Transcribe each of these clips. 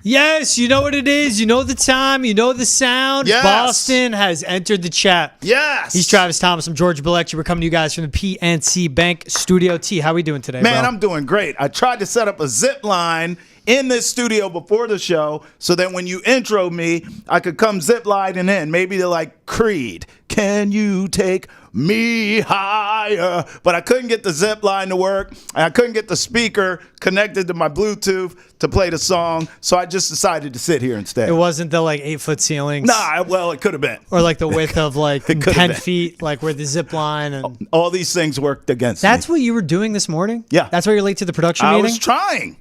Yes, you know what it is. You know the time. You know the sound. Yes. Boston has entered the chat. Yes. He's Travis Thomas. I'm George Balekji. We're coming to you guys from the PNC Bank Studio. T, how are we doing today, Man, bro? I'm doing great. I tried to set up a zip line in this studio before the show so that when you intro me, I could come zip lining in. Maybe to like Creed. Can you take me higher? But I couldn't get the zip line to work. And I couldn't get the speaker connected to my Bluetooth to play the song. So I just decided to sit here instead. It wasn't the like 8-foot ceilings. Nah, well, it could have been. Or like the width of like It could've 10 been. feet, like where the zip line. And All these things worked against me. that's what you were doing this morning? Yeah. That's why you're late to the production I meeting? was trying.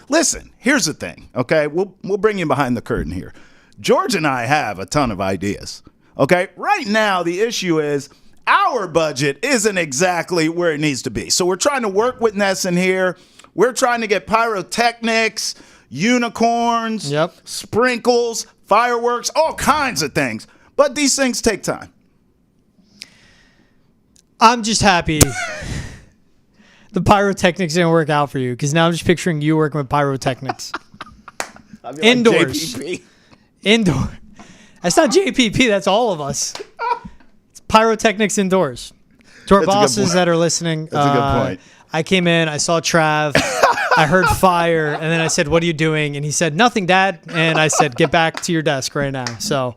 Listen, here's the thing, okay? We'll bring you behind the curtain here. George and I have a ton of ideas, okay? Right now, the issue is our budget isn't exactly where it needs to be. So we're trying to work with NESN here. We're trying to get pyrotechnics, unicorns, Yep. sprinkles, fireworks, all kinds of things. But these things take time. I'm just happy the pyrotechnics didn't work out for you because now I'm just picturing you working with pyrotechnics. I mean, Indoors. Like JPP. Indoor. That's not JPP. That's all of us. It's pyrotechnics indoors. To our That's a good bosses point. that are listening. That's a good point. I came in. I saw Trav. I heard fire. And then I said, what are you doing? And he said, nothing, Dad. And I said, get back to your desk right now. So,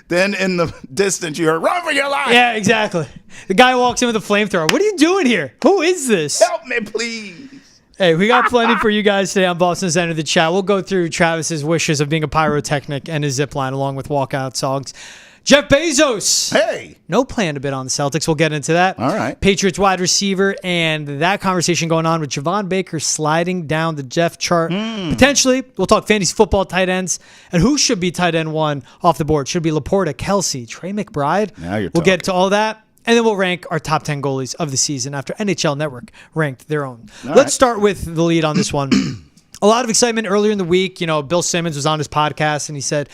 Then in the distance, you heard, run for your life. yeah, exactly. The guy walks in with a flamethrower. What are you doing here? Who is this? Help me, please. Hey, we got plenty for you guys today on Boston's End of the Chat. We'll go through Travis's wishes of being a pyrotechnic and his zipline along with walkout songs. Jeff Bezos. Hey. No plan to bid on the Celtics. We'll get into that. All right. Patriots wide receiver and that conversation going on with Javon Baker sliding down the depth chart. Potentially, we'll talk fantasy football tight ends and who should be tight end one off the board. Should be Laporta, Kelsey, Trey McBride. Now you're We'll get talking. to all that. And then we'll rank our top 10 goalies of the season after NHL Network ranked their own. Let's start with the lead on this one. A lot of excitement earlier in the week. You know, Bill Simmons was on his podcast and he said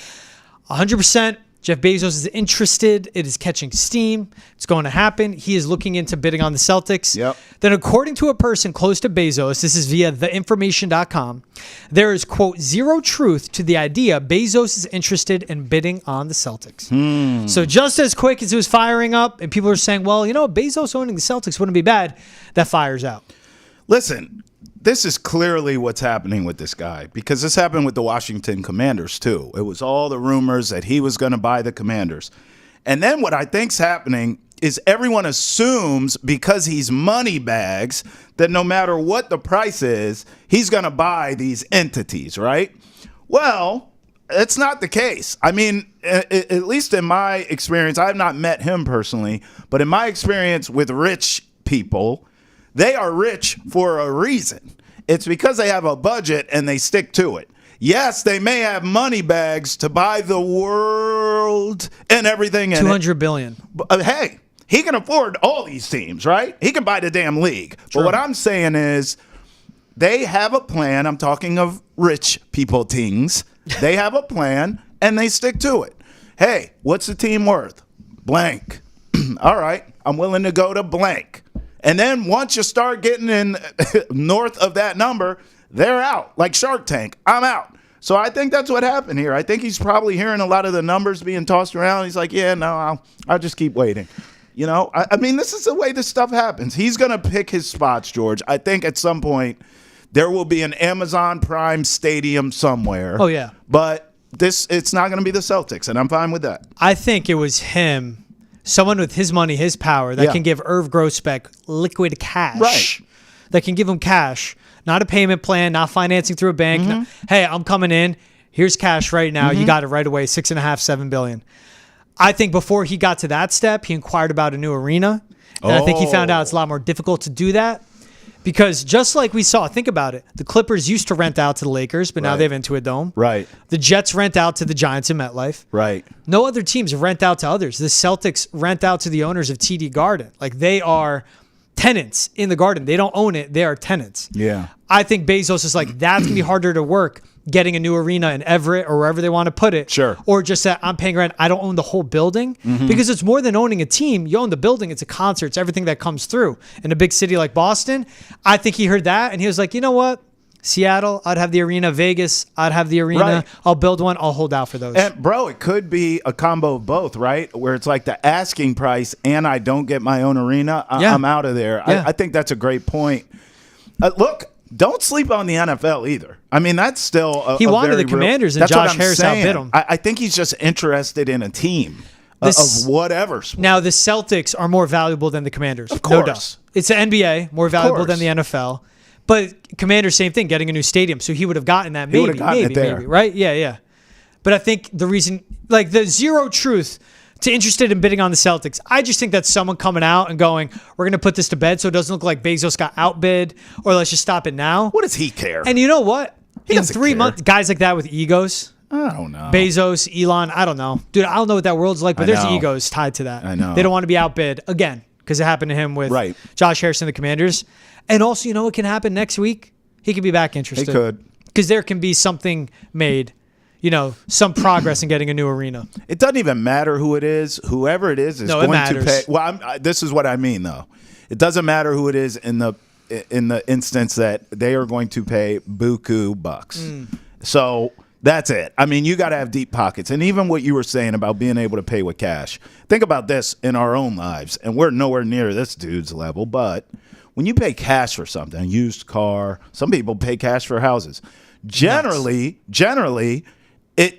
100% Jeff Bezos is interested. It is catching steam. It's going to happen. He is looking into bidding on the Celtics. Yep. Then according to a person close to Bezos, this is via theinformation.com, there is, quote, zero truth to the idea Bezos is interested in bidding on the Celtics. So just as quick as it was firing up and people are saying, well, you know, Bezos owning the Celtics wouldn't be bad, that fires out. Listen, this is clearly what's happening with this guy because this happened with the Washington Commanders too. It was all the rumors that he was going to buy the Commanders. And then what I think's happening is everyone assumes because he's money bags that no matter what the price is, he's going to buy these entities, right? Well, it's not the case. I mean, at least in my experience, I have not met him personally, but in my experience with rich people, they are rich for a reason. It's because they have a budget and they stick to it. Yes, they may have money bags to buy the world and everything in it. $200 billion. But, hey, he can afford all these teams, right? He can buy the damn league. But what I'm saying is they have a plan. I'm talking of rich people things. They have a plan and they stick to it. Hey, what's the team worth? Blank. All right, I'm willing to go to blank. And then once you start getting in north of that number, they're out. Like Shark Tank, I'm out. So I think that's what happened here. I think he's probably hearing a lot of the numbers being tossed around. He's like, yeah, no, I'll just keep waiting. You know, I mean, this is the way this stuff happens. He's going to pick his spots, George. I think at some point there will be an Amazon Prime stadium somewhere. Oh, yeah. But it's not going to be the Celtics, and I'm fine with that. I think it was him. Someone with his money, his power, that can give Irv Grousbeck liquid cash. Right. That can give him cash. Not a payment plan, not financing through a bank. No, hey, I'm coming in. Here's cash right now. You got it right away. $6.5, $7 billion. I think before he got to that step, he inquired about a new arena. And I think he found out it's a lot more difficult to do that. Because just like we saw, think about it. The Clippers used to rent out to the Lakers, but now they have Intuit Dome. Right. The Jets rent out to the Giants in MetLife. Right. No other teams rent out to others. The Celtics rent out to the owners of TD Garden. Like they are tenants in the Garden. They don't own it. They are tenants. Yeah. I think Bezos is like, that's going to be harder to work getting a new arena in Everett or wherever they want to put it. Sure. Or just that I'm paying rent. I don't own the whole building because it's more than owning a team. You own the building. It's a concert. It's everything that comes through. In a big city like Boston, I think he heard that and he was like, you know what? Seattle, I'd have the arena. Vegas, I'd have the arena. Right. I'll build one. I'll hold out for those. And bro, it could be a combo of both, right? Where it's like the asking price and I don't get my own arena. I'm out of there. Yeah. I think that's a great point. Look, don't sleep on the NFL either. I mean, that's still he wanted the Commanders, and Josh Harris outbid him. I think he's just interested in a team of whatever sport. Now, the Celtics are more valuable than the Commanders. Of course. No doubt. It's the NBA, more valuable than the NFL. But Commanders, same thing, getting a new stadium. So he would have gotten that maybe, right? Yeah. But I think the reason, like the zero truth to interested in bidding on the Celtics, I just think that's someone coming out and going, we're going to put this to bed so it doesn't look like Bezos got outbid, or let's just stop it now. What does he care? And you know what? In 3 care. months, guys like that with egos. I don't know. Bezos, Elon, I don't know. Dude, I don't know what that world's like, but there's egos tied to that. I know. They don't want to be outbid again because it happened to him with Josh Harris and the Commanders. And also, you know what can happen next week? He could be back interested. He could. Because there can be something made, some progress in getting a new arena. It doesn't even matter who it is. Whoever it is going to pay. Well, this is what I mean, though. It doesn't matter who it is in the instance that they are going to pay buku bucks. So that's it. I mean, you got to have deep pockets. And even what you were saying about being able to pay with cash. Think about this in our own lives. And we're nowhere near this dude's level, but when you pay cash for something, a used car, some people pay cash for houses. Generally,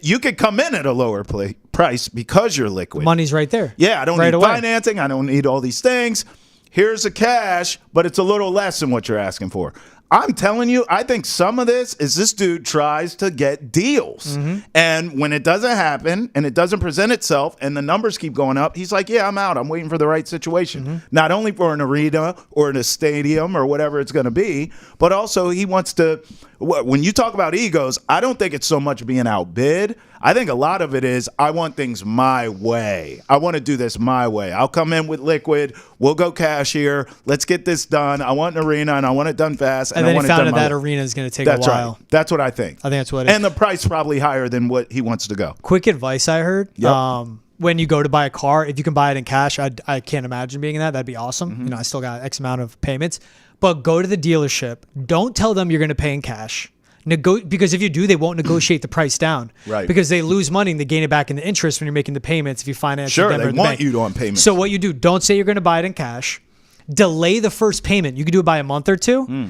you could come in at a lower price because you're liquid. Money's right there. Yeah, I don't need financing. I don't need all these things. Here's the cash, but it's a little less than what you're asking for. I'm telling you, I think some of this is this dude tries to get deals. And when it doesn't happen and it doesn't present itself and the numbers keep going up, he's like, yeah, I'm out. I'm waiting for the right situation. Not only for an arena or in a stadium or whatever it's going to be, but also he wants to, when you talk about egos, I don't think it's so much being outbid. I think a lot of it is I want things my way. I want to do this my way. I'll come in with liquid. We'll go cash here. Let's get this done. I want an arena and I want it done fast. And then he found out that arena is going to take a while. Right. That's what I think. I think that's what it is. And the price probably higher than what he wants to go. Quick advice I heard. Yep. When you go to buy a car, if you can buy it in cash, I can't imagine being in that. That'd be awesome. I still got X amount of payments. But go to the dealership. Don't tell them you're going to pay in cash. Because if you do, they won't negotiate the price down. Right. Because they lose money and they gain it back in the interest when you're making the payments if you finance Sure, them they or the want bank. you to on payments. So what you do, don't say you're going to buy it in cash. Delay the first payment. You can do it by a month or two.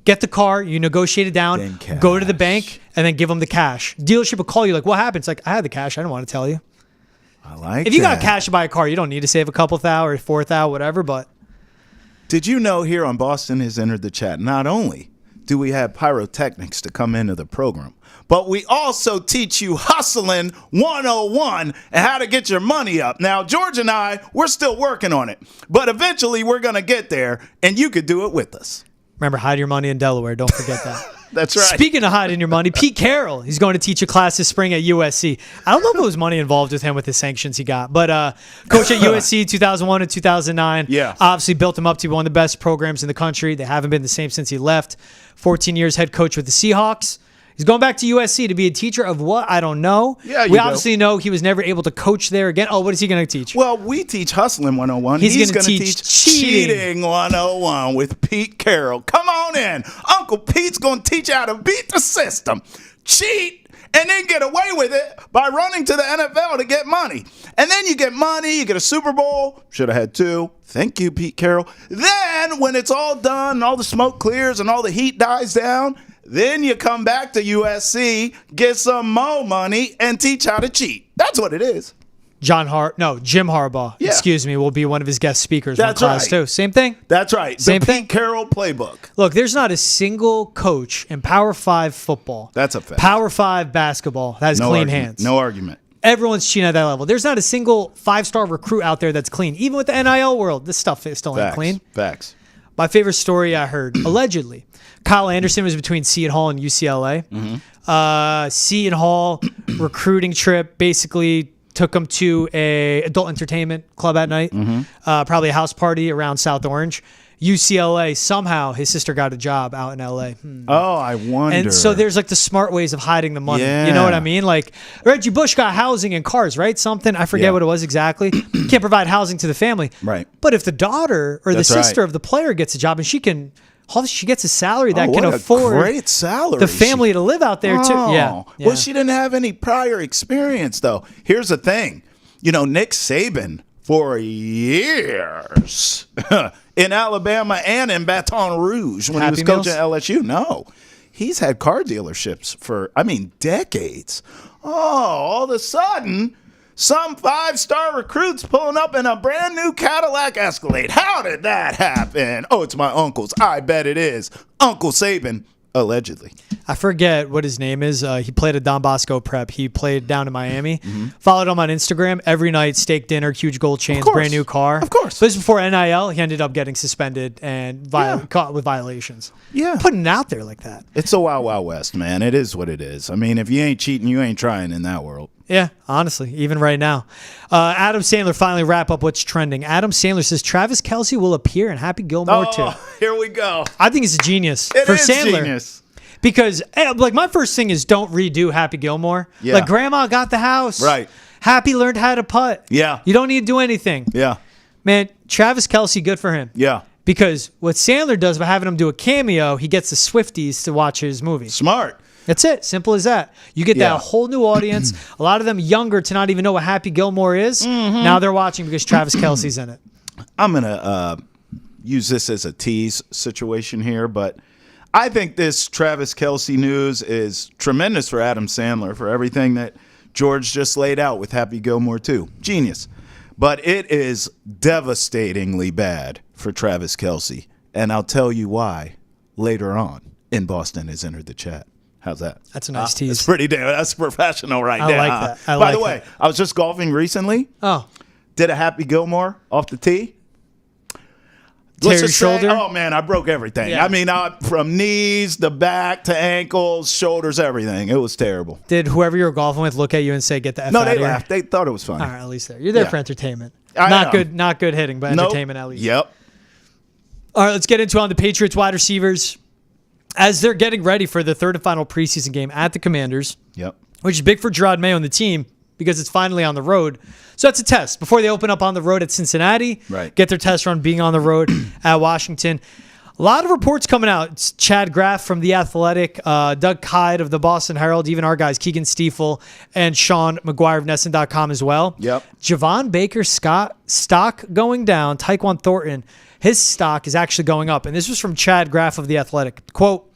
Get the car, you negotiate it down, go to the bank, and then give them the cash. Dealership will call you like, what happened? It's like, I had the cash. I didn't want to tell you. I like If you got cash to buy a car, you don't need to save a couple thou or 4 thou, whatever, but. Did you know here on Boston has entered the chat, not only do we have pyrotechnics to come into the program, but we also teach you hustling 101 and how to get your money up. Now, George and I, we're still working on it, but eventually we're going to get there, and you could do it with us. Remember, hide your money in Delaware. Don't forget that. That's right. Speaking of hiding your money, Pete Carroll, he's going to teach a class this spring at USC. I don't know if there was money involved with him with the sanctions he got, but coach at USC 2001 to 2009. Yeah. Obviously built him up to be one of the best programs in the country. They haven't been the same since he left. 14 years head coach with the Seahawks. He's going back to USC to be a teacher of what? I don't know. Yeah, we obviously know he was never able to coach there again. Oh, what is he going to teach? Well, we teach Hustling 101. He's going to teach Cheating 101 with Pete Carroll. Come on in. Uncle Pete's going to teach you how to beat the system, cheat, and then get away with it by running to the NFL to get money. And then you get money, you get a Super Bowl. Should have had 2. Thank you, Pete Carroll. Then when it's all done and all the smoke clears and all the heat dies down, then you come back to USC, get some more money, and teach how to cheat. That's what it is. Jim Harbaugh, excuse me, will be one of his guest speakers in class too. Same thing? That's right. Same the thing? Pete Carroll playbook. Look, there's not a single coach in Power 5 football. That's a fact. Power 5 basketball that has clean hands. No argument. Everyone's cheating at that level. There's not a single 5-star recruit out there that's clean. Even with the NIL world, this stuff is still ain't clean. Facts. My favorite story I heard, allegedly, Kyle Anderson was between Seton Hall and UCLA. Seton Hall recruiting trip basically took him to a adult entertainment club at night, probably a house party around South Orange. UCLA, somehow his sister got a job out in LA. Oh, I wonder. And so there's like the smart ways of hiding the money. Yeah. You know what I mean? Like Reggie Bush got housing and cars, right? Something. I forget what it was exactly. Can't provide housing to the family. Right. But if the daughter or the sister of the player gets a job and she can She gets a salary that can what afford a great salary. the family to live out there, too. Yeah. Well, she didn't have any prior experience, though. Here's the thing. Nick Saban, for years in Alabama and in Baton Rouge when he was coaching at LSU. No, he's had car dealerships for, decades. All of a sudden, some 5-star recruits pulling up in a brand new Cadillac Escalade. How did that happen? Oh, it's my uncle's. I bet it is. Uncle Saban, allegedly. I forget what his name is. He played at Don Bosco Prep. He played down in Miami. Followed him on Instagram every night. Steak dinner, huge gold chains, brand new car. Of course. But this was before NIL. He ended up getting suspended and caught with violations. Yeah. Putting it out there like that. It's a wild, wild west, man. It is what it is. If you ain't cheating, you ain't trying in that world. Yeah, honestly, even right now. Adam Sandler finally wrap up what's trending. Adam Sandler says Travis Kelce will appear in Happy Gilmore 2. Here we go. I think it's a genius It for is Sandler. Genius. Because, my first thing is don't redo Happy Gilmore. Yeah. Like, Grandma got the house. Right. Happy learned how to putt. Yeah. You don't need to do anything. Yeah. Man, Travis Kelce, good for him. Yeah. Because what Sandler does by having him do a cameo, he gets the Swifties to watch his movie. Smart. That's it. Simple as that. You get that whole new audience. A lot of them younger to not even know what Happy Gilmore is. Now they're watching because Travis Kelce's in it. I'm going to use this as a tease situation here, but I think this Travis Kelce news is tremendous for Adam Sandler for everything that George just laid out with Happy Gilmore 2. Genius. But it is devastatingly bad for Travis Kelce. And I'll tell you why later on in Boston has entered the chat. How's that? That's a nice tease. That's pretty damn. That's professional right I there. like that. By the way, I was just golfing recently. Oh. Did a Happy Gilmore off the tee. Tear Let's your just say, shoulder? oh, man, I broke everything. Yeah. From knees to back to ankles, shoulders, everything. It was terrible. Did whoever you were golfing with look at you and say, get the F No, out they of here? laughed. They thought it was funny. All right, at least there. You're there for entertainment. I am. Not good hitting, but entertainment at least. Yep. All right, let's get into on the Patriots wide receivers. As they're getting ready for the third and final preseason game at the Commanders, Yep. which is big for Gerard Mayo and the team because it's finally on the road. So that's a test. Before they open up on the road at Cincinnati, get their test run being on the road at Washington. A lot of reports coming out. It's Chad Graff from The Athletic, Doug Kyde of the Boston Herald, even our guys, Keegan Stiefel and Sean McGuire of NESN.com as well. Yep. Javon Baker's stock going down. Tyquan Thornton, his stock is actually going up. And this was from Chad Graff of The Athletic. Quote,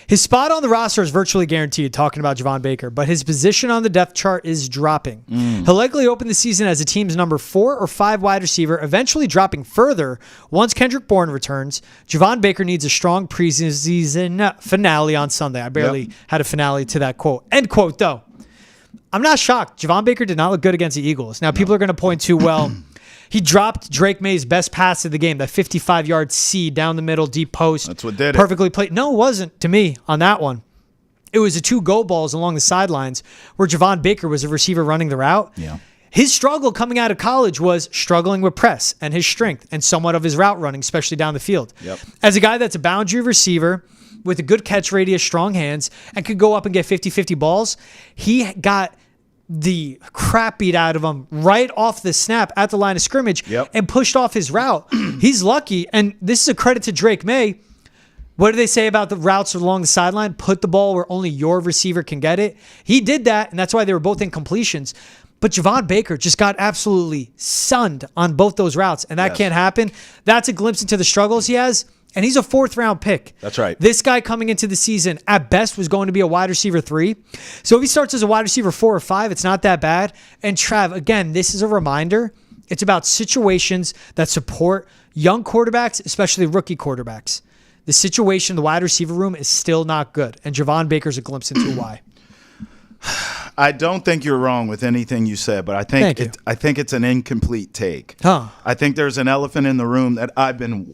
his spot on the roster is virtually guaranteed, talking about Javon Baker, but his position on the depth chart is dropping. He'll likely open the season as a team's number 4 or 5 wide receiver, eventually dropping further once Kendrick Bourne returns. Javon Baker needs a strong preseason finale on Sunday. I barely had a finale to that quote. End quote, though. I'm not shocked. Javon Baker did not look good against the Eagles. Now, people are going to point to, well, he dropped Drake May's best pass of the game, that 55-yard C down the middle, deep post. That's what did it. Perfectly played. No, it wasn't to me on that one. It was the 2 go balls along the sidelines where Javon Baker was a receiver running the route. Yeah. His struggle coming out of college was struggling with press and his strength and somewhat of his route running, especially down the field. Yep. As a guy that's a boundary receiver with a good catch radius, strong hands, and could go up and get 50-50 balls, he got the crap beat out of him right off the snap at the line of scrimmage and pushed off his route. He's lucky, and this is a credit to Drake May. What do they say about the routes along the sideline? Put the ball where only your receiver can get it. He did that, and that's why they were both incompletions. But Javon Baker just got absolutely sunned on both those routes, and that can't happen. That's a glimpse into the struggles he has. And he's a 4th-round pick. That's right. This guy coming into the season, at best, was going to be a wide receiver 3. So if he starts as a wide receiver 4 or 5, it's not that bad. And Trav, again, this is a reminder. It's about situations that support young quarterbacks, especially rookie quarterbacks. The situation, the wide receiver room is still not good. And Javon Baker's a glimpse into why. I don't think you're wrong with anything you said, but I think it's an incomplete take. I think there's an elephant in the room that I've been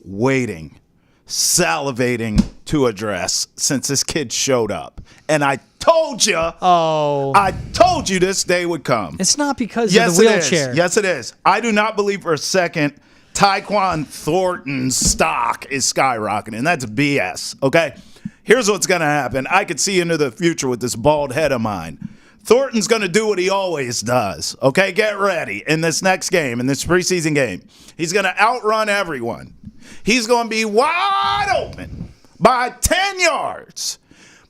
salivating to address since this kid showed up. And I told you, I told you this day would come. It's not because of the wheelchair. Yes, it is. I do not believe for a second Tyquan Thornton's stock is skyrocketing. That's BS, okay? Here's what's going to happen. I could see into the future with this bald head of mine. Thornton's going to do what he always does, okay? Get ready in this next game, in this preseason game. He's going to outrun everyone. He's going to be wide open. by 10 yards.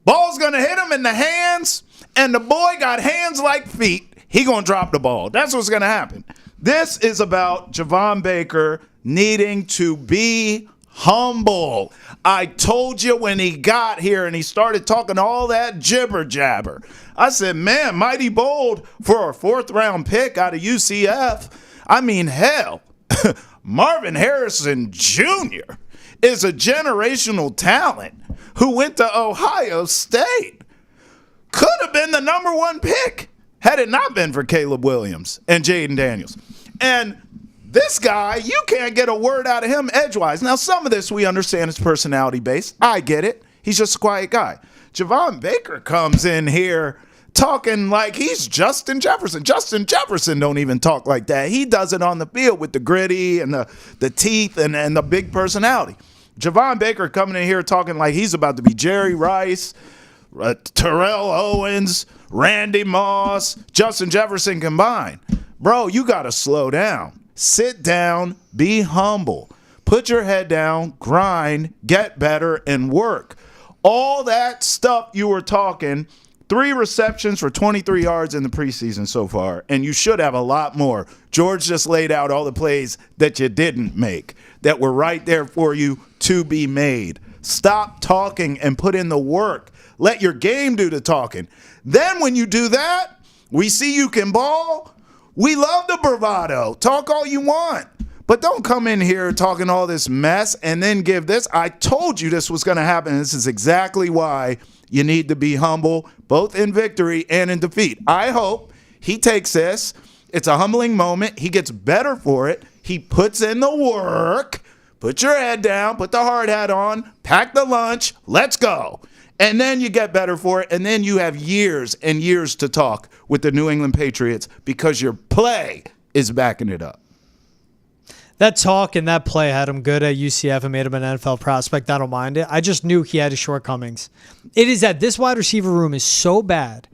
Ball's going to hit him in the hands, and the boy got hands like feet. He going to drop the ball. That's what's going to happen. This is about Javon Baker needing to be humble. I told you when he got here and he started talking all that jibber jabber. I said, man, mighty bold for a 4th-round pick out of UCF. I mean, hell, Marvin Harrison Jr. is a generational talent who went to Ohio State. Could have been the number 1 pick had it not been for Caleb Williams and Jaden Daniels. And this guy, you can't get a word out of him edgewise. Now, some of this we understand is personality-based. I get it. He's just a quiet guy. Javon Baker comes in here talking like he's Justin Jefferson. Justin Jefferson don't even talk like that. He does it on the field with the gritty and the teeth and the big personality. Javon Baker coming in here talking like he's about to be Jerry Rice, Terrell Owens, Randy Moss, Justin Jefferson combined. Bro, you got to slow down. Sit down, be humble. Put your head down, grind, get better, and work. All that stuff you were talking, 3 receptions for 23 yards in the preseason so far, and you should have a lot more. George just laid out all the plays that you didn't make, that were right there for you to be made. Stop talking and put in the work. Let your game do the talking. Then when you do that, we see you can ball. We love the bravado. Talk all you want. But don't come in here talking all this mess and then give this. I told you this was going to happen. This is exactly why you need to be humble, both in victory and in defeat. I hope he takes this. It's a humbling moment. He gets better for it. He puts in the work. Put your head down. Put the hard hat on. Pack the lunch. Let's go. And then you get better for it, and then you have years and years to talk with the New England Patriots because your play is backing it up. That talk and that play had him good at UCF and made him an NFL prospect. I don't mind it. I just knew he had his shortcomings. It is that this wide receiver room is so bad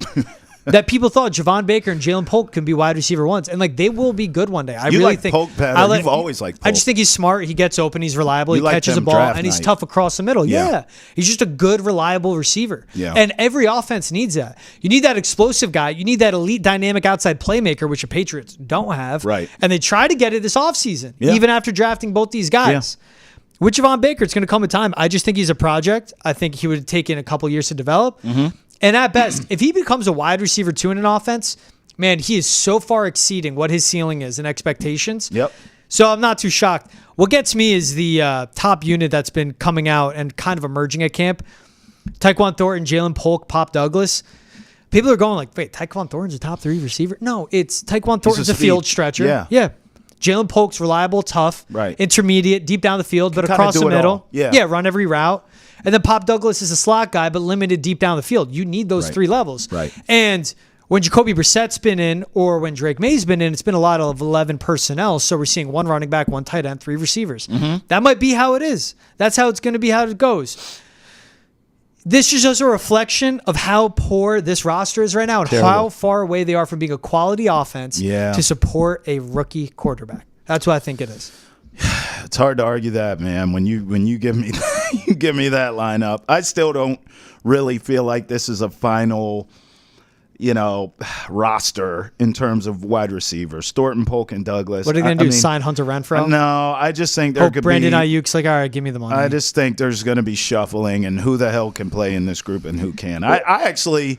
that people thought Javon Baker and Jalen Polk can be wide receiver ones. And, like, they will be good one day. I really think Polk better. You've always liked Polk. I just think he's smart. He gets open. He's reliable. He catches a ball. And he's tough across the middle. Yeah. He's just a good, reliable receiver. Yeah. And every offense needs that. You need that explosive guy. You need that elite dynamic outside playmaker, which the Patriots don't have. Right. And they try to get it this offseason, even after drafting both these guys. Yeah. With Javon Baker, it's going to come a time. I just think he's a project. I think he would take in a couple years to develop. Mm-hmm. And at best, if he becomes a wide receiver 2 in an offense, man, he is so far exceeding what his ceiling is and expectations. Yep. So I'm not too shocked. What gets me is the top unit that's been coming out and kind of emerging at camp. Tyquan Thornton, Jalen Polk, Pop Douglas. People are going like, wait, Tyquan Thornton's a top 3 receiver? No, it's Tyquan Thornton's a field stretcher. Yeah. Jalen Polk's reliable, tough, intermediate, deep down the field, but across the middle. Yeah, run every route. And then Pop Douglas is a slot guy, but limited deep down the field. You need those 3 levels. Right. And when Jacoby Brissett's been in or when Drake May's been in, it's been a lot of 11 personnel. So we're seeing 1 running back, 1 tight end, 3 receivers. Mm-hmm. That might be how it is. That's how it's going to be, how it goes. This is just a reflection of how poor this roster is right now and how far away they are from being a quality offense to support a rookie quarterback. That's what I think it is. It's hard to argue that, man. When you give me you give me that lineup, I still don't really feel like this is a final, roster in terms of wide receivers. Thornton, Polk, and Douglas. What are they going to do? Sign Hunter Renfrow? No, I just think there could Brandon Ayuk's like, all right, give me the money. I just think there's going to be shuffling and who the hell can play in this group and who can. I actually,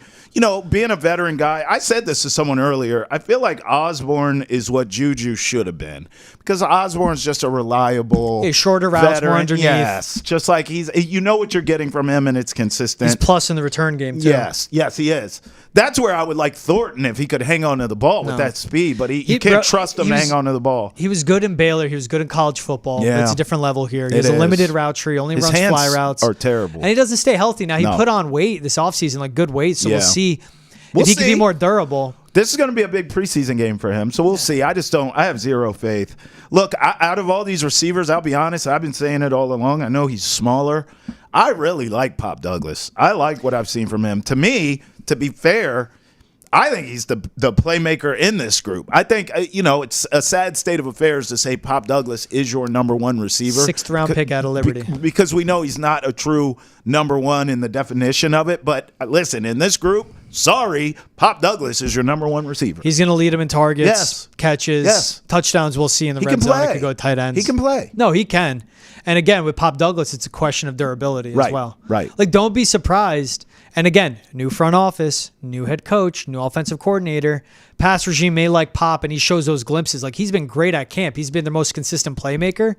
being a veteran guy, I said this to someone earlier. I feel like Osborne is what Juju should have been because Osborne's just a reliable, shorter routes, veteran. More underneath. Yes, just like what you're getting from him, and it's consistent. He's plus in the return game too. Yes, he is. That's where I would like Thornton if he could hang on to the ball with that speed, but you can't trust him to hang on to the ball. He was good in Baylor. He was good in college football. Yeah. It's a different level here. He has a limited route tree, only runs fly routes. Are terrible. And he doesn't stay healthy. Now, he put on weight this offseason, like good weight, so we'll see if he can be more durable. This is going to be a big preseason game for him, so we'll see. I have zero faith. Look, out of all these receivers, I'll be honest, I've been saying it all along. I know he's smaller. I really like Pop Douglas. I like what I've seen from him. To me, to be fair, I think he's the playmaker in this group. I think, it's a sad state of affairs to say Pop Douglas is your number one receiver. 6th round pick out of Liberty. Because we know he's not a true number one in the definition of it. But listen, in this group, sorry, Pop Douglas is your number one receiver. He's going to lead him in targets, Yes. catches, Yes. touchdowns. We'll see in the He red can zone. play. It could go tight ends. He can play. No, he can. And again, with Pop Douglas, it's a question of durability as Right, well. right. Like, don't be surprised. And again, new front office, new head coach, new offensive coordinator. Pass regime may like Pop, and he shows those glimpses. Like, he's been great at camp. He's been the most consistent playmaker.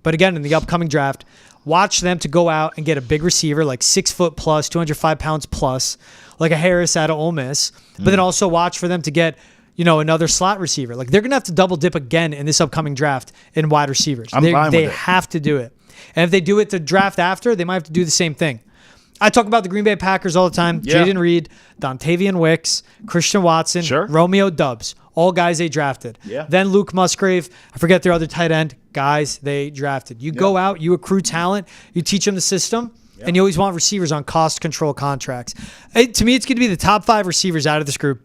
But again, in the upcoming draft, watch them to go out and get a big receiver, like 6 foot plus, 205 pounds plus, like a Harris out of Ole Miss. But then also watch for them to get, another slot receiver. Like, they're going to have to double dip again in this upcoming draft in wide receivers. They with it. have to do it. And if they do it the draft after, they might have to do the same thing. I talk about the Green Bay Packers all the time. Yeah. Jaden Reed, Dontavian Wicks, Christian Watson, Sure. Romeo Doubs, all guys they drafted. Yeah. Then Luke Musgrave, I forget their other tight end, guys they drafted. You go out, you accrue talent, you teach them the system, and you always want receivers on cost control contracts. To me, it's going to be the top 5 receivers out of this group.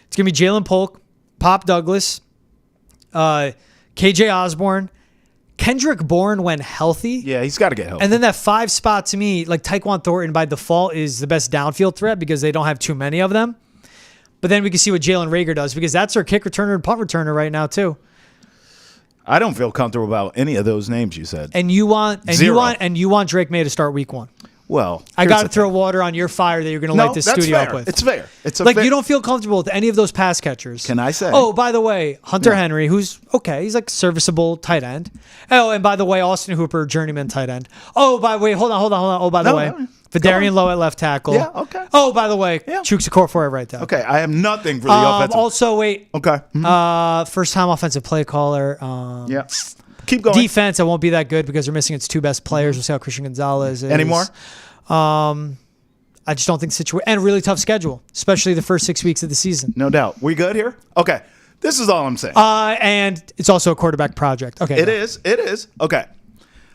It's going to be Jalen Polk, Pop Douglas, KJ Osborne, Kendrick Bourne when healthy. Yeah, he's got to get help. And then that 5 spot to me, like Tyquan Thornton by default is the best downfield threat because they don't have too many of them. But then we can see what Jalen Reagor does because that's their kick returner and punt returner right now too. I don't feel comfortable about any of those names you said. And you want Drake May to start week 1. Well, I got to throw water on your fire that you're going to light this that's studio fair. up with. It's fair. It's you don't feel comfortable with any of those pass catchers. Can I say? Oh, by the way, Hunter Henry, who's okay. He's like serviceable tight end. Oh, and by the way, Austin Hooper, journeyman tight end. Oh, by the way, hold on. Oh, by the way, Vidarian Lowe at left tackle. Yeah, okay. Oh, by the way, Chuks Okorafor at right tackle. Okay, I have nothing for the offensive. Also, wait. Okay. First time offensive play caller. Yeah. Keep going. Defense, it won't be that good because they're missing its 2 best players. We'll see how Christian Gonzalez is. Any more? I just don't think situation and a really tough schedule, especially the first 6 weeks of the season. No doubt. We good here? Okay. This is all I'm saying. And it's also a quarterback project. Okay. It is. Okay.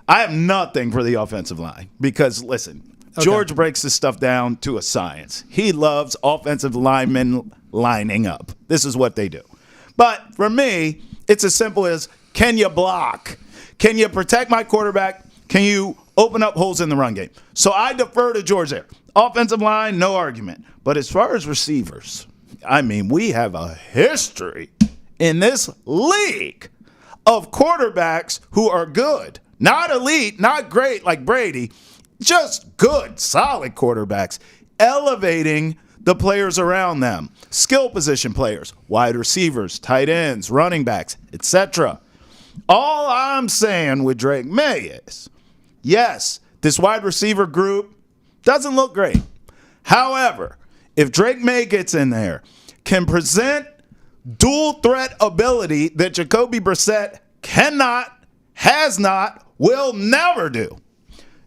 I have nothing for the offensive line because, listen, George breaks this stuff down to a science. He loves offensive linemen lining up. This is what they do. But for me, it's as simple as, can you block? Can you protect my quarterback? Can you open up holes in the run game? So I defer to George there. Offensive line, no argument. But as far as receivers, I mean, we have a history in this league of quarterbacks who are good. Not elite, not great like Brady, just good, solid quarterbacks, elevating the players around them. Skill position players, wide receivers, tight ends, running backs, etc. All I'm saying with Drake May is, yes, this wide receiver group doesn't look great. However, if Drake May gets in there, can present dual threat ability that Jacoby Brissett cannot, has not, will never do.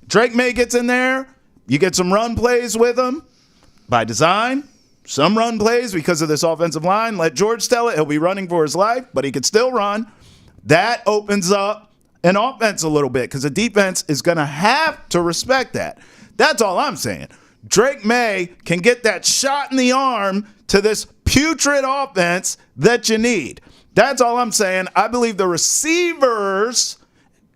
Drake May gets in there, you get some run plays with him by design, some run plays because of this offensive line. Let George tell it. He'll be running for his life, but he can still run. That opens up an offense a little bit because the defense is going to have to respect that. That's all I'm saying. Drake May can get that shot in the arm to this putrid offense that you need. That's all I'm saying. I believe the receivers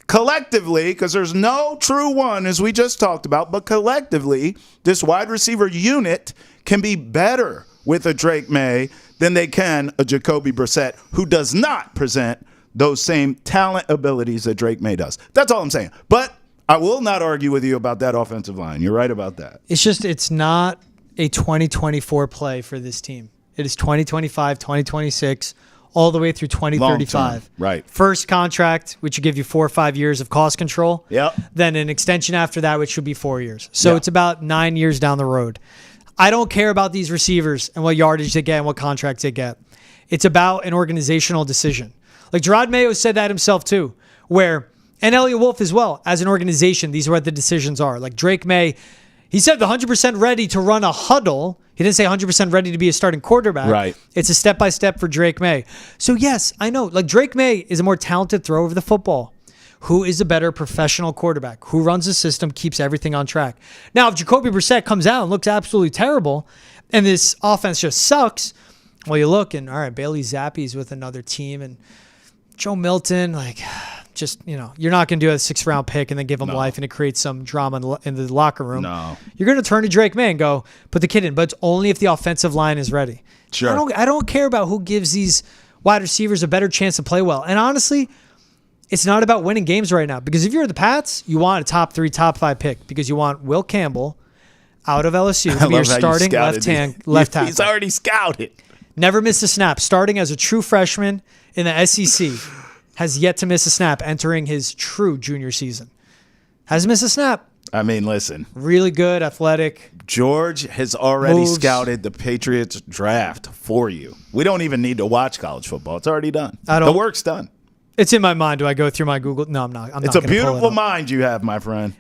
collectively, because there's no true one, as we just talked about, but collectively, this wide receiver unit can be better with a Drake May than they can a Jacoby Brissett, who does not present those same talent abilities that Drake May does. That's all I'm saying. But I will not argue with you about that offensive line. You're right about that. It's not a 2024 play for this team. It is 2025, 2026, all the way through 2035. Right. First contract, which will give you 4 or 5 years of cost control. Yep. Then an extension after that, which should be 4 years. So It's about 9 years down the road. I don't care about these receivers and what yardage they get and what contracts they get. It's about an organizational decision. Like Gerard Mayo said that himself too, and Elliot Wolf as well. As an organization, these are what the decisions are. Like Drake May, he said the 100% ready to run a huddle. He didn't say 100% ready to be a starting quarterback. Right. It's a step-by-step for Drake May. So yes, I know. Like Drake May is a more talented thrower of the football. Who is a better professional quarterback? Who runs the system, keeps everything on track? Now, if Jacoby Brissett comes out and looks absolutely terrible, and this offense just sucks. Well, you look and all right, Bailey Zappi's with another team, and Joe Milton, like, just, you're not going to do a 6th round pick and then give him life and it creates some drama in the locker room. No. You're going to turn to Drake May and go, put the kid in, but it's only if the offensive line is ready. Sure. I don't care about who gives these wide receivers a better chance to play well. And honestly, it's not about winning games right now, because if you're the Pats, you want a top 3, top 5 pick, because you want Will Campbell out of LSU to be your starting left tackle. He's already scouted. Never missed a snap. Starting as a true freshman in the SEC. Has yet to miss a snap entering his true junior season. Hasn't missed a snap. I mean, listen. Really good, athletic. George has already moves. scouted the Patriots draft for you. We don't even need to watch college football. It's already done. The work's done. It's in my mind. Do I go through my Google? No, I'm not. It's a beautiful mind you have, my friend.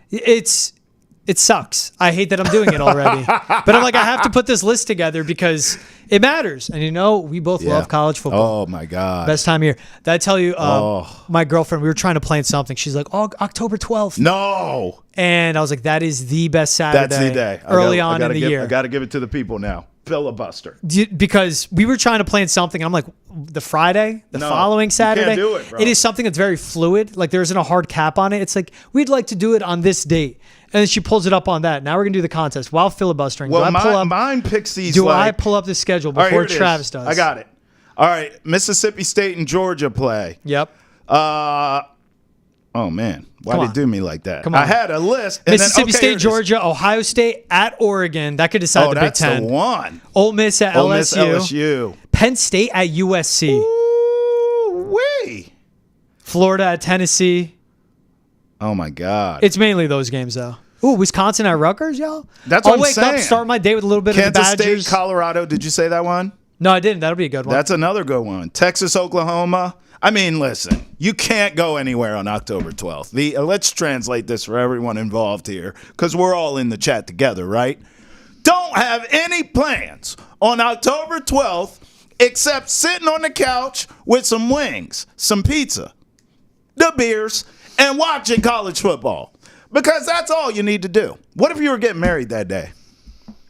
It sucks. I hate that I'm doing it already. But I'm like, I have to put this list together because it matters. And we both love college football. Oh, my God. Best time of year. Did I tell you, my girlfriend, we were trying to plan something. She's like, October 12th. No. And I was like, that is the best Saturday. That's the day. Early on in the year. I got to give it to the people now. Filibuster. Because we were trying to plan something. And I'm like, the Friday, following Saturday. You can't do it, bro. It is something that's very fluid. Like, there isn't a hard cap on it. It's like, we'd like to do it on this date. And then she pulls it up on that. Now we're going to do the contest while filibustering. Well, mine picks these. I pull up the schedule before Travis does? I got it. All right. Mississippi State and Georgia play. Yep. Oh, man. Why did you do me like that? Come on. I had a list. Mississippi State, Georgia, Ohio State at Oregon. That could decide the Big Ten. That's the one. Ole Miss at LSU. Penn State at USC. Ooh-wee. Florida at Tennessee. Oh, my God. It's mainly those games, though. Ooh, Wisconsin at Rutgers, y'all. That's what I'm saying. I'll wake up, start my day with a little bit of the Badgers. Kansas State, Colorado. Did you say that one? No, I didn't. That'll be a good one. That's another good one. Texas, Oklahoma. I mean, listen, you can't go anywhere on October 12th. Let's translate this for everyone involved here, because we're all in the chat together, right? Don't have any plans on October 12th except sitting on the couch with some wings, some pizza, the beers, and watching college football. Because that's all you need to do. What if you were getting married that day?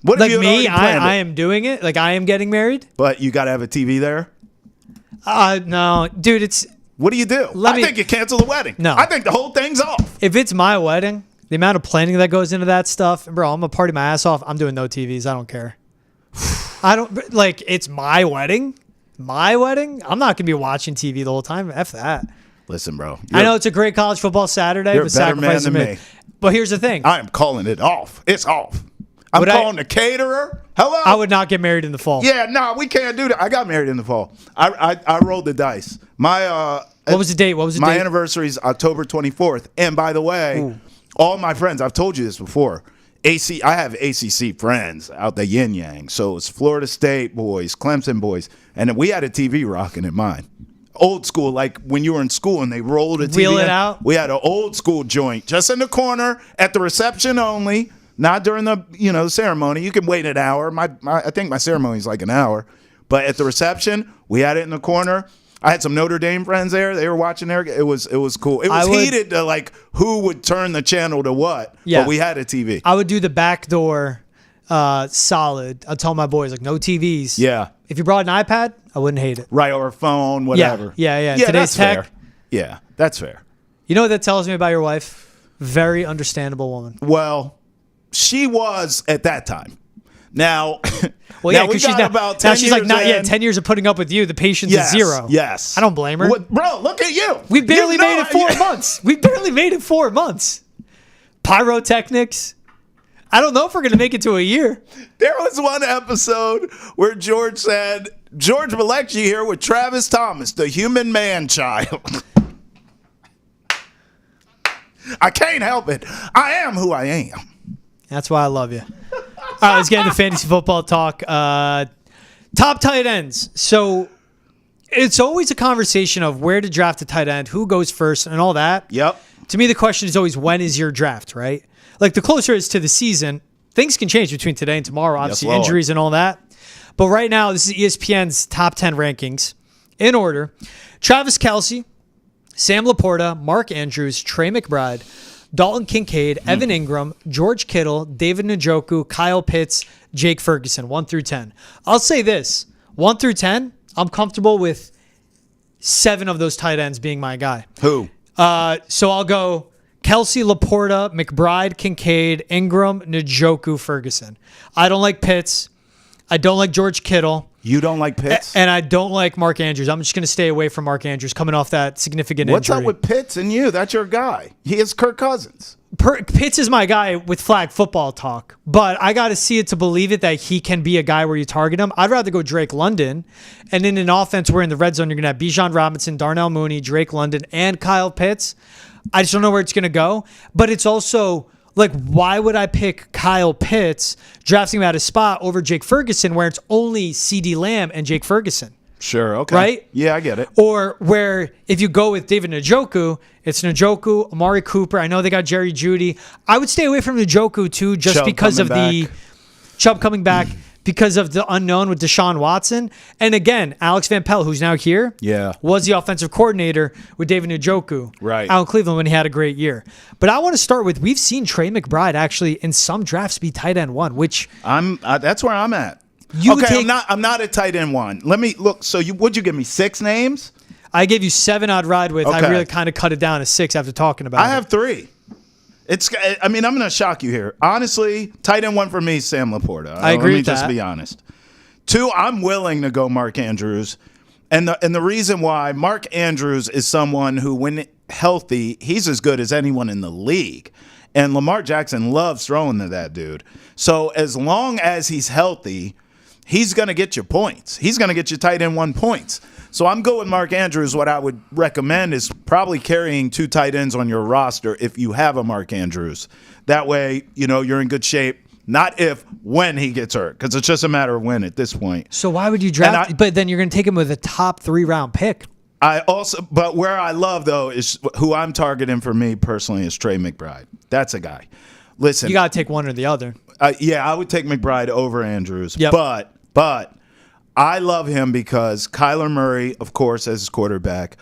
What if like me, I am doing it. Like, I am getting married. But you got to have a TV there? No, dude, it's... What do you do? I think you cancel the wedding. No. I think the whole thing's off. If it's my wedding, the amount of planning that goes into that stuff, bro, I'm going to party my ass off. I'm doing no TVs. I don't care. It's my wedding. My wedding? I'm not going to be watching TV the whole time. F that. Listen, bro. I know it's a great college football Saturday. You're a better man than me. But here's the thing. I am calling it off. It's off. I'm calling the caterer. Hello? I would not get married in the fall. Yeah, no, we can't do that. I got married in the fall. I rolled the dice. What was the date? My anniversary is October 24th. And by the way, all my friends, I've told you this before, I have ACC friends out the yin yang. So it's Florida State boys, Clemson boys. And we had a TV rocking in mine. Old school, like when you were in school and they rolled a TV. Wheel it out? We had an old school joint just in the corner at the reception only. Not during the ceremony. You can wait an hour. I think my ceremony is like an hour. But at the reception, we had it in the corner. I had some Notre Dame friends there. They were watching there. It was cool. It was heated to like who would turn the channel to what. Yeah. But we had a TV. I would do the back door solid. I'd tell my boys, like, no TVs. Yeah. If you brought an iPad, I wouldn't hate it. Right, or a phone, whatever. Yeah. Yeah, Today's that's tech. fair. Yeah, that's fair. You know what that tells me about your wife? Very understandable woman. Well, she was at that time. Now, well, yeah, because she's not about 10 she's years like 10 years of putting up with you. The patience is zero. Yes, I don't blame her. Bro, look at you. We barely made it 4 months. We barely made it 4 months. Pyrotechnics. I don't know if we're gonna make it to a year. There was one episode where George said, "George Balekji here with Travis Thomas, the human man child." I can't help it. I am who I am. That's why I love you. All right, let's get into fantasy football talk. Top tight ends. So it's always a conversation of where to draft a tight end, who goes first, and all that. Yep. To me, the question is always, when is your draft, right? Like, the closer it is to the season, things can change between today and tomorrow, obviously, injuries and all that. But right now, this is ESPN's top 10 rankings. In order: Travis Kelce, Sam Laporta, Mark Andrews, Trey McBride, Dalton Kincaid, Evan Ingram, George Kittle, David Njoku, Kyle Pitts, Jake Ferguson, 1 through 10. I'll say this, 1 through 10, I'm comfortable with 7 of those tight ends being my guy. Who? So I'll go Kelsey, Laporta, McBride, Kincaid, Ingram, Njoku, Ferguson. I don't like Pitts. I don't like George Kittle. You don't like Pitts? And I don't like Mark Andrews. I'm just going to stay away from Mark Andrews coming off that significant What's injury. up with Pitts and you? That's your guy. He is Kirk Cousins. Pitts is my guy with flag football talk, but I got to see it to believe it that he can be a guy where you target him. I'd rather go Drake London. And in an offense where in the red zone you're going to have Bijan Robinson, Darnell Mooney, Drake London, and Kyle Pitts. I just don't know where it's going to go. But it's also like, why would I pick Kyle Pitts, drafting him out of spot over Jake Ferguson, where it's only CeeDee Lamb and Jake Ferguson? Sure, okay. Right? Yeah, I get it. Or where if you go with David Njoku, it's Njoku, Amari Cooper. I know they got Jerry Jeudy. I would stay away from Njoku too, just Chubb because of coming back. Chubb coming back, because of the unknown with Deshaun Watson. And again, Alex Van Pelt, who's now here, was the offensive coordinator with David Njoku out in Cleveland when he had a great year. But I want to start with, we've seen Trey McBride actually in some drafts be tight end 1, which that's where I'm at. I'm not a tight end 1. Let me look. So would you give me 6 names? I gave you 7 I'd ride with. Okay. I really kind of cut it down to 6 after talking about it. I have 3. I'm going to shock you here. Honestly, tight end 1 for me is Sam Laporta. I agree with that. Let me just be honest. 2, I'm willing to go Mark Andrews. And the reason why, Mark Andrews is someone who, when healthy, he's as good as anyone in the league. And Lamar Jackson loves throwing to that dude. So as long as he's healthy, he's going to get you points. He's going to get you tight end 1 points. So I'm going Mark Andrews. What I would recommend is probably carrying 2 tight ends on your roster if you have a Mark Andrews. That way, you're in good shape. Not if, when he gets hurt, because it's just a matter of when at this point. So why would you draft? But then you're going to take him with a top 3-round pick. But where I love, though, is who I'm targeting for me personally is Trey McBride. That's a guy. Listen. You got to take one or the other. I would take McBride over Andrews. Yep. But I love him because Kyler Murray, of course, as his quarterback,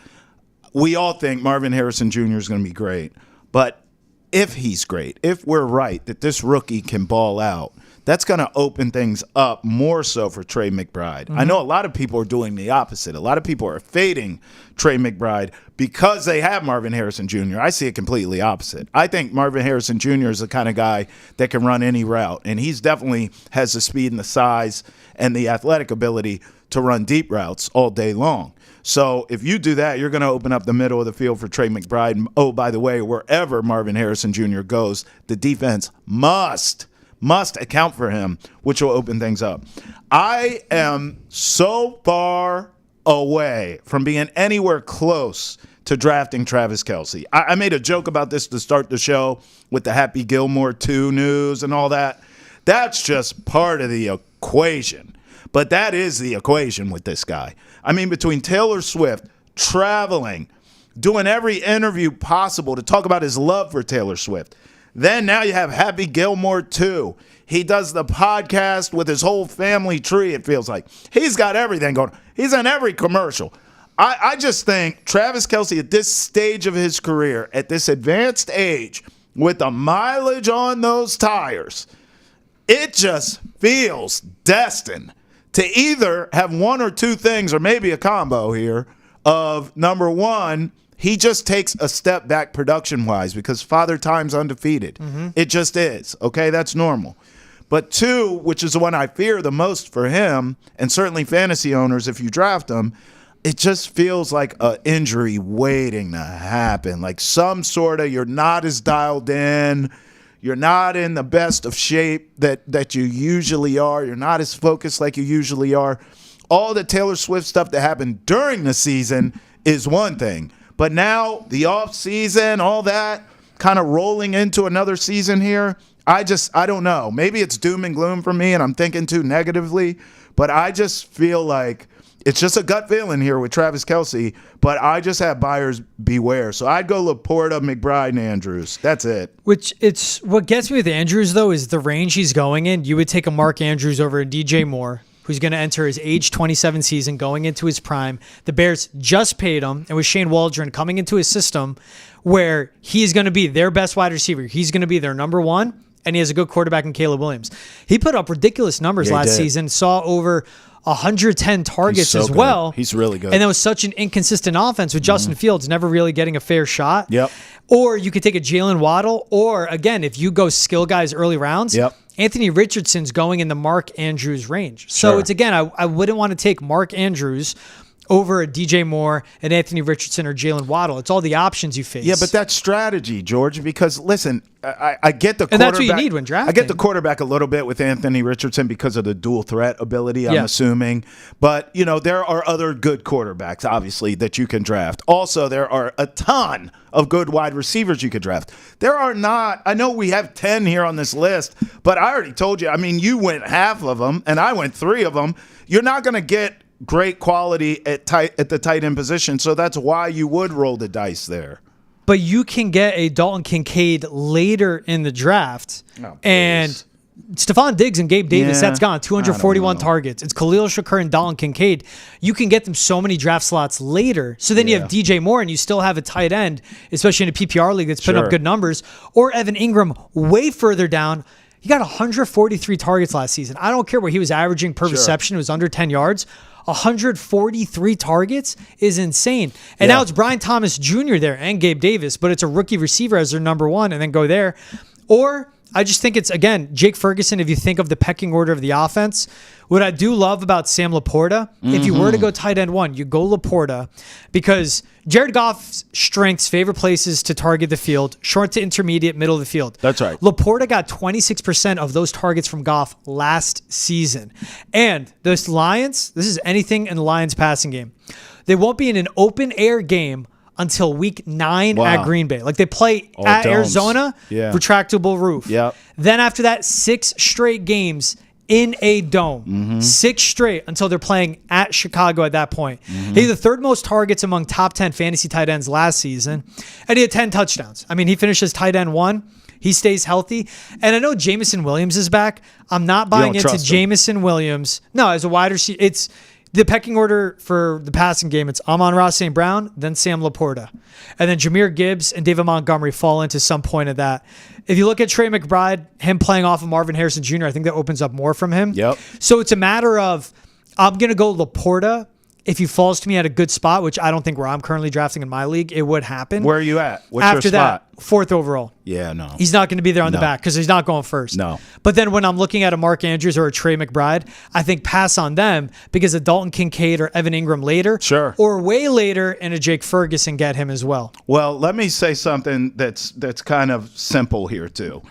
we all think Marvin Harrison Jr. is going to be great. But if he's great, if we're right that this rookie can ball out, that's going to open things up more so for Trey McBride. I know a lot of people are doing the opposite. A lot of people are fading Trey McBride because they have Marvin Harrison Jr. I see it completely opposite. I think Marvin Harrison Jr. is the kind of guy that can run any route, and he's definitely has the speed and the size and the athletic ability to run deep routes all day long. So if you do that, you're going to open up the middle of the field for Trey McBride. And, oh, by the way, wherever Marvin Harrison Jr. goes, the defense must account for him, which will open things up. I am so far away from being anywhere close to drafting Travis Kelce. I made a joke about this to start the show with the Happy Gilmore 2 news and all that. That's just part of the equation. But that is the equation with this guy. I mean, between Taylor Swift traveling, doing every interview possible to talk about his love for Taylor Swift, then now you have Happy Gilmore 2. He does the podcast with his whole family tree, it feels like. He's got everything going. He's in every commercial. I just think Travis Kelce at this stage of his career, at this advanced age, with the mileage on those tires, it just feels destined to either have one or two things, or maybe a combo here, of number one, he just takes a step back production-wise because Father Time's undefeated. It just is. Okay, that's normal. But two, which is the one I fear the most for him, and certainly fantasy owners if you draft him, it just feels like an injury waiting to happen. Like some sort of you're not as dialed in, you're not in the best of shape that you usually are, you're not as focused like you usually are. All the Taylor Swift stuff that happened during the season is one thing. But now the off season, all that kind of rolling into another season here, I don't know. Maybe it's doom and gloom for me and I'm thinking too negatively, but I just feel like it's just a gut feeling here with Travis Kelce, but I just have buyers beware. So I'd go Laporta, McBride, and Andrews. That's it. What gets me with Andrews, though, is the range he's going in. You would take a Mark Andrews over a DJ Moore, who's going to enter his age 27 season, going into his prime. The Bears just paid him, and with Shane Waldron coming into his system where he's going to be their best wide receiver. He's going to be their number one, and he has a good quarterback in Caleb Williams. He put up ridiculous numbers last season, saw over 110 targets as well. He's really good. And that was such an inconsistent offense with Justin Fields never really getting a fair shot. Yep. Or you could take a Jalen Waddle, or again, if you go skill guys early rounds, Anthony Richardson's going in the Mark Andrews range. So it's, again, I wouldn't want to take Mark Andrews over a DJ Moore and Anthony Richardson or Jalen Waddle. It's all the options you face. Yeah, but that's strategy, George, because listen, I get the quarterback. And that's what you need when drafting. I get the quarterback a little bit with Anthony Richardson because of the dual threat ability, I'm assuming. But, there are other good quarterbacks, obviously, that you can draft. Also, there are a ton of good wide receivers you could draft. There are not, I know we have 10 here on this list, but I already told you, you went half of them, and I went 3 of them. You're not going to get great quality at the tight end position, so that's why you would roll the dice there. But you can get a Dalton Kincaid later in the draft, and Stephon Diggs and Gabe Davis, that's gone. 241 targets. It's Khalil Shakur and Dalton Kincaid. You can get them so many draft slots later. So then you have DJ Moore, and you still have a tight end, especially in a PPR league that's putting up good numbers, or Evan Ingram way further down. He got 143 targets last season. I don't care what he was averaging per reception. It was under 10 yards. 143 targets is insane. And now it's Brian Thomas Jr. there and Gabe Davis, but it's a rookie receiver as their number one and then go there. Or I just think it's, again, Jake Ferguson, if you think of the pecking order of the offense. What I do love about Sam Laporta, if you were to go tight end one, you go Laporta, because Jared Goff's strengths favor places to target the field, short to intermediate, middle of the field. That's right. Laporta got 26% of those targets from Goff last season. And the Lions, this is anything in the Lions passing game, they won't be in an open air game until week 9 at Green Bay. Like, they play at domes. Arizona, retractable roof. Then after that, 6 straight games in a dome. 6 straight until they're playing at Chicago at that point. He had the 3rd most targets among top 10 fantasy tight ends last season, and he had 10 touchdowns. He finishes tight end 1. He stays healthy. And I know Jameson Williams is back. I'm not buying into Jameson Williams. No, as a wide receiver, it's the pecking order for the passing game. It's Amon-Ra St. Brown, then Sam Laporta. And then Jahmyr Gibbs and David Montgomery fall into some point of that. If you look at Trey McBride, him playing off of Marvin Harrison Jr., I think that opens up more from him. So it's a matter of, I'm going to go Laporta. If he falls to me at a good spot, which I don't think where I'm currently drafting in my league, it would happen. Where are you at? What's After your spot? that, 4th overall. Yeah, no. He's not going to be there on the back because he's not going first. No. But then when I'm looking at a Mark Andrews or a Trey McBride, I think pass on them because a Dalton Kincaid or Evan Ingram later. Or way later, and a Jake Ferguson get him as well. Well, let me say something that's kind of simple here too.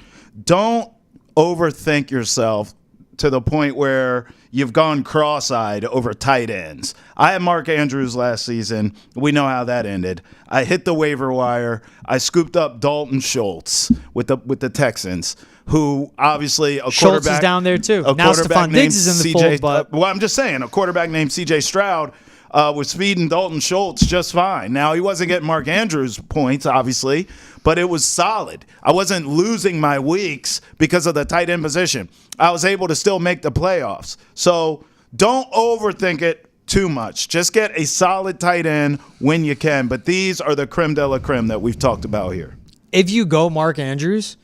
Don't overthink yourself to the point where you've gone cross-eyed over tight ends. I had Mark Andrews last season. We know how that ended. I hit the waiver wire. I scooped up Dalton Schultz with the Texans, who obviously a Schultz quarterback is down there too. A now quarterback Stephon Diggs is in the fold. But well, I'm just saying, a quarterback named C.J. Stroud was feeding Dalton Schultz just fine. Now, he wasn't getting Mark Andrews points, obviously, but it was solid. I wasn't losing my weeks because of the tight end position. I was able to still make the playoffs. So don't overthink it too much. Just get a solid tight end when you can. But these are the creme de la creme that we've talked about here. If you go Mark Andrews,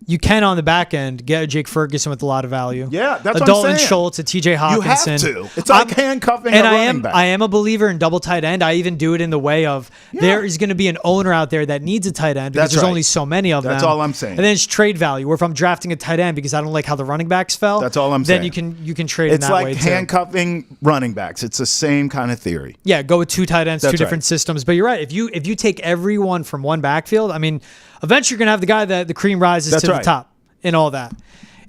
you can on the back end get a Jake Ferguson with a lot of value. Yeah, that's a what Dalton I'm saying. Schultz, a TJ Hawkinson. You have to. It's like handcuffing a running back. I am a believer in double tight end. I even do it in the way of there is going to be an owner out there that needs a tight end because there's only so many of them. That's all I'm saying. And then it's trade value. Where if I'm drafting a tight end because I don't like how the running backs fell, that's all I'm saying. Then you can trade in that way too. It's like handcuffing running backs. It's the same kind of theory. Yeah, go with 2 tight ends, 2 different systems. But you're right. If you take everyone from one backfield, eventually you're going to have the guy that the cream rises to the top. And all that.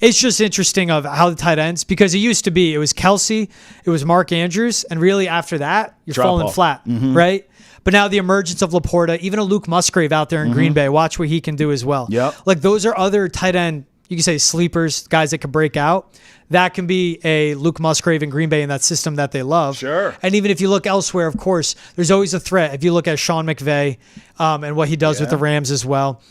It's just interesting of how the tight ends, because it used to be, it was Kelsey, it was Mark Andrews, and really after that, you're falling flat, right? But now the emergence of Laporta, even a Luke Musgrave out there in Green Bay, watch what he can do as well. Like those are other tight end you can say sleepers, guys that can break out. That can be a Luke Musgrave in Green Bay in that system that they love. Sure. And even if you look elsewhere, of course, there's always a threat. If you look at Sean McVay and what he does with the Rams as well.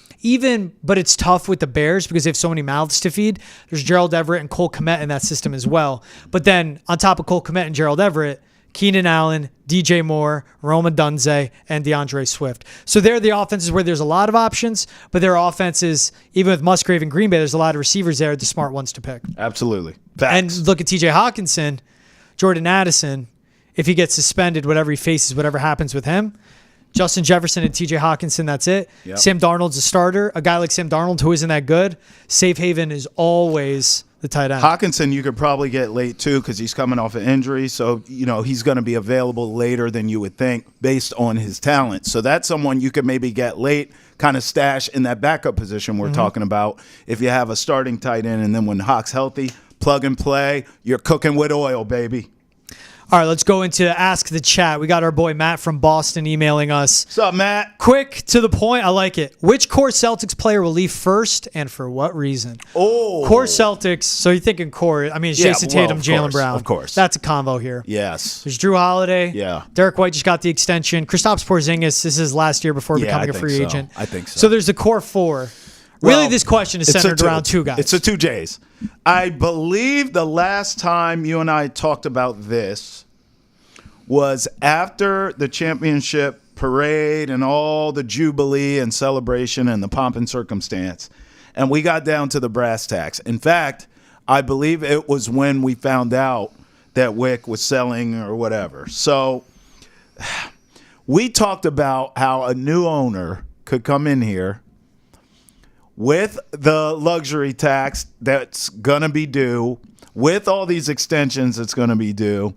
But it's tough with the Bears because they have so many mouths to feed. There's Gerald Everett and Cole Kmet in that system as well. But then on top of Cole Kmet and Gerald Everett, Keenan Allen, DJ Moore, Roma Dunze, and DeAndre Swift. So they're the offenses where there's a lot of options, but there are offenses, even with Musgrave and Green Bay, there's a lot of receivers there, the smart ones to pick. Absolutely. Facts. And look at TJ Hawkinson, Jordan Addison, if he gets suspended, whatever he faces, whatever happens with him, Justin Jefferson and TJ Hawkinson, that's it. Yep. Sam Darnold's a starter. A guy like Sam Darnold who isn't that good, safe haven is always the tight end. Hawkinson, you could probably get late too because he's coming off an injury. So, he's going to be available later than you would think based on his talent. So that's someone you could maybe get late, kind of stash in that backup position we're talking about. If you have a starting tight end and then when Hawk's healthy, plug and play, you're cooking with oil, baby. All right, let's go into Ask the Chat. We got our boy Matt from Boston emailing us. What's up, Matt? Quick, to the point. I like it. Which core Celtics player will leave first and for what reason? Oh. Core Celtics. So you're thinking core. I mean, it's Jason Tatum, Jaylen Brown. Of course. That's a combo here. Yes. There's Drew Holiday. Yeah. Derek White just got the extension. Kristaps Porzingis, this is his last year before becoming a free agent. I think so. So there's the core four. Really, this question is centered around two guys. It's the two J's. I believe the last time you and I talked about this was after the championship parade and all the jubilee and celebration and the pomp and circumstance. And we got down to the brass tacks. In fact, I believe it was when we found out that Wick was selling or whatever. So we talked about how a new owner could come in here with the luxury tax that's going to be due, with all these extensions that's going to be due,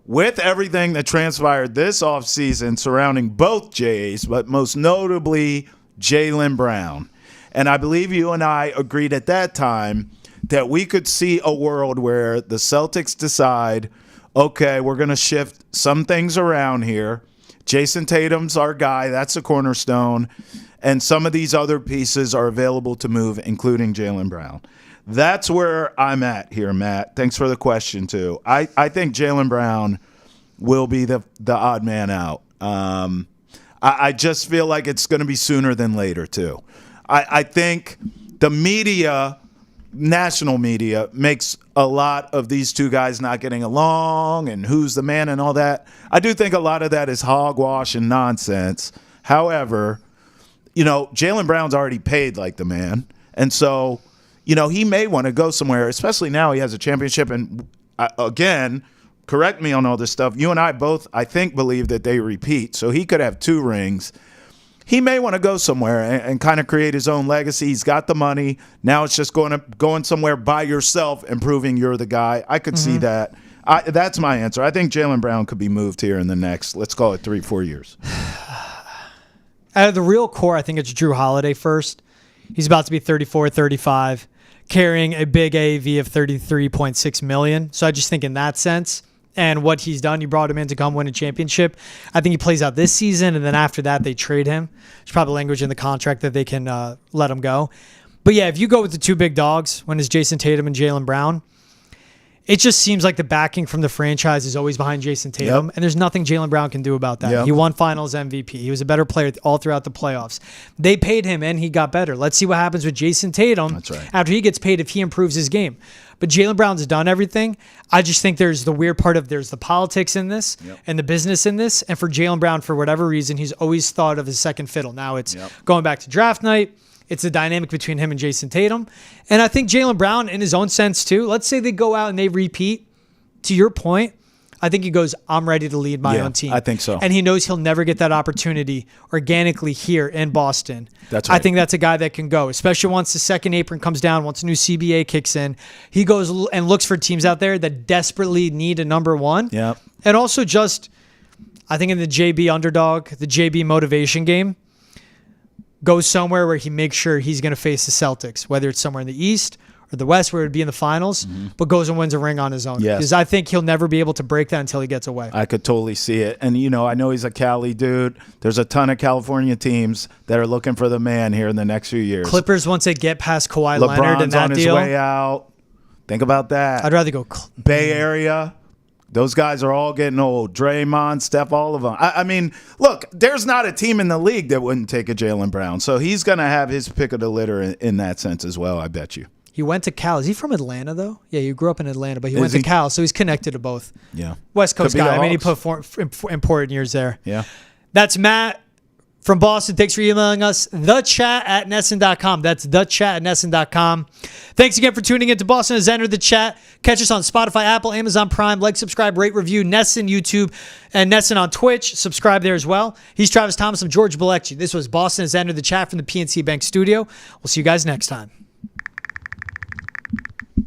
with everything that transpired this offseason surrounding both Jays, but most notably Jaylen Brown. And I believe you and I agreed at that time that we could see a world where the Celtics decide, okay, we're going to shift some things around here. Jason Tatum's our guy. That's a cornerstone. And some of these other pieces are available to move, including Jaylen Brown. That's where I'm at here, Matt. Thanks for the question, too. I think Jaylen Brown will be the odd man out. I just feel like it's going to be sooner than later, too. I think the media, national media, makes a lot of these two guys not getting along and who's the man and all that. I do think a lot of that is hogwash and nonsense. However, Jaylen Brown's already paid like the man. And so he may want to go somewhere, especially now he has a championship. And again, correct me on all this stuff. You and I both, I think, believe that they repeat. So he could have 2 rings. He may want to go somewhere and kind of create his own legacy. He's got the money. Now it's just going somewhere by yourself and proving you're the guy. I could see that. That's my answer. I think Jaylen Brown could be moved here in the next, let's call it 3-4 years. Out of the real core, I think it's Drew Holiday first. He's about to be 34, 35. Carrying a big AAV of $33.6 million. So I just think in that sense, and what he's done, you brought him in to come win a championship. I think he plays out this season, and then after that, they trade him. There's probably language in the contract that they can let him go. But yeah, if you go with the 2 big dogs, when it's Jason Tatum and Jaylen Brown, it just seems like the backing from the franchise is always behind Jason Tatum, and there's nothing Jaylen Brown can do about that. He won Finals MVP. He was a better player all throughout the playoffs. They paid him, and he got better. Let's see what happens with Jason Tatum after he gets paid if he improves his game. But Jaylen Brown's done everything. I just think there's the weird part of there's the politics in this and the business in this. And for Jaylen Brown, for whatever reason, he's always thought of his second fiddle. Now it's going back to draft night. It's the dynamic between him and Jason Tatum. And I think Jaylen Brown, in his own sense, too, let's say they go out and they repeat. To your point, I think he goes, I'm ready to lead my own team. I think so. And he knows he'll never get that opportunity organically here in Boston. That's right. I think that's a guy that can go, especially once the second apron comes down, once a new CBA kicks in. He goes and looks for teams out there that desperately need a number one. Yep. And also just, I think in the JB underdog, the JB motivation game, goes somewhere where he makes sure he's going to face the Celtics, whether it's somewhere in the East or the West where it would be in the finals, but goes and wins a ring on his own. Yes. Because I think he'll never be able to break that until he gets away. I could totally see it. And, I know he's a Cali dude. There's a ton of California teams that are looking for the man here in the next few years. Clippers, once they get past Kawhi Leonard and LeBron's that on his deal, way out. Think about that. I'd rather go Bay Area. Those guys are all getting old. Draymond, Steph, all of them. I mean, look, there's not a team in the league that wouldn't take a Jaylen Brown. So he's going to have his pick of the litter in that sense as well, I bet you. He went to Cal. Is he from Atlanta, though? Yeah, he grew up in Atlanta, but he went to Cal, so he's connected to both. Yeah. West Coast guy. I mean, he put important years there. Yeah. That's Matt from Boston. Thanks for emailing us. thechat@nesn.com. That's thechat@nesn.com. Thanks again for tuning in to Boston Has Entered the Chat. Catch us on Spotify, Apple, Amazon Prime. Like, subscribe, rate, review. NESN, YouTube, and NESN on Twitch. Subscribe there as well. He's Travis Thomas. I'm George Balekji. This was Boston Has Entered the Chat from the PNC Bank studio. We'll see you guys next time.